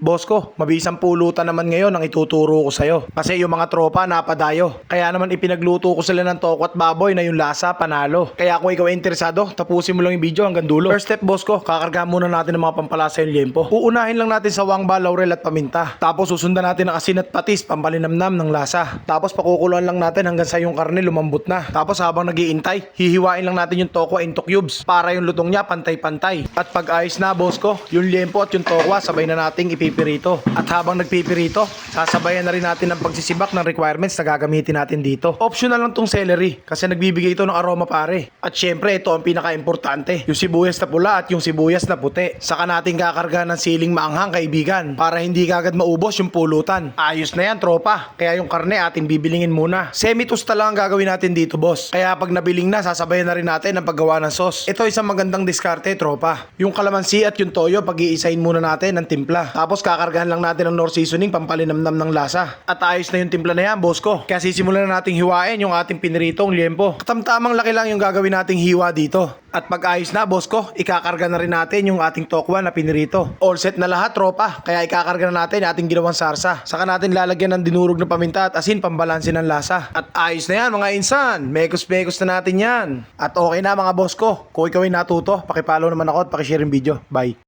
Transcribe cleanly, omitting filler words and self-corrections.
Boss ko, mabisang pulutan naman ngayon ang ituturo ko sa'yo. Kasi yung mga tropa napadayo. Kaya naman ipinagluto ko sila ng toko at baboy na yung lasa panalo. Kaya kung ikaw ay interesado, tapusin mo lang yung video hanggang dulo. First step boss ko, kakargahan muna natin ng mga pampalasa yung liempo. Uunahin lang natin sa wangba, laurel at paminta. Tapos susundan natin ng asin at patis, pampalinamnam ng lasa. Tapos pakukuluan lang natin hanggang sa yung karne lumambot na. Tapos habang nagiintay, hihiwain lang natin yung toko into cubes para yung lutong niya pantay-pantay. At pag ayos na boss ko, yung liempo at yung tokwa sabay na nating ipipirito. At habang nagpipirito, sasabayan na rin natin ang pagsisibak ng requirements na gagamitin natin dito. Optional lang tong celery kasi nagbibigay ito ng aroma pare. At syempre ito ang pinaka-importante, yung sibuyas na pula at yung sibuyas na puti. Saka natin kakarga ng siling maanghang kaibigan para hindi kagad maubos yung pulutan. Ayos na yan tropa, kaya yung karne ating bibilingin muna. Semi-tosta lang ang gagawin natin dito boss. Kaya pag nabiling na, sasabayan na rin natin ang paggawa ng sauce. Ito isang magandang diskarte tropa. Yung kalamansi at yung toyo pag-iisahin muna natin ng timpla. Tapos kakargahan lang natin ng Knorr seasoning pampalinamnam ng lasa. At ayos na yung timpla na yan boss ko. Kaya sisimulan na nating hiwain yung ating piniritong liempo. Katamtamang laki lang yung gagawin nating hiwa dito. At pag ayos na boss ko, ikakarga na rin natin yung ating tokwa na pinirito. All set na lahat tropa, kaya ikakarga na natin yung ating ginawang sarsa. Saka natin lalagyan ng dinurog na paminta at asin pambalansin ng lasa. At ayos na yan mga insan, mekos-mekos na natin yan. At okay na mga boss ko, kung ikaw ay natuto, pakipollow naman ako at pakishare yung video. Bye!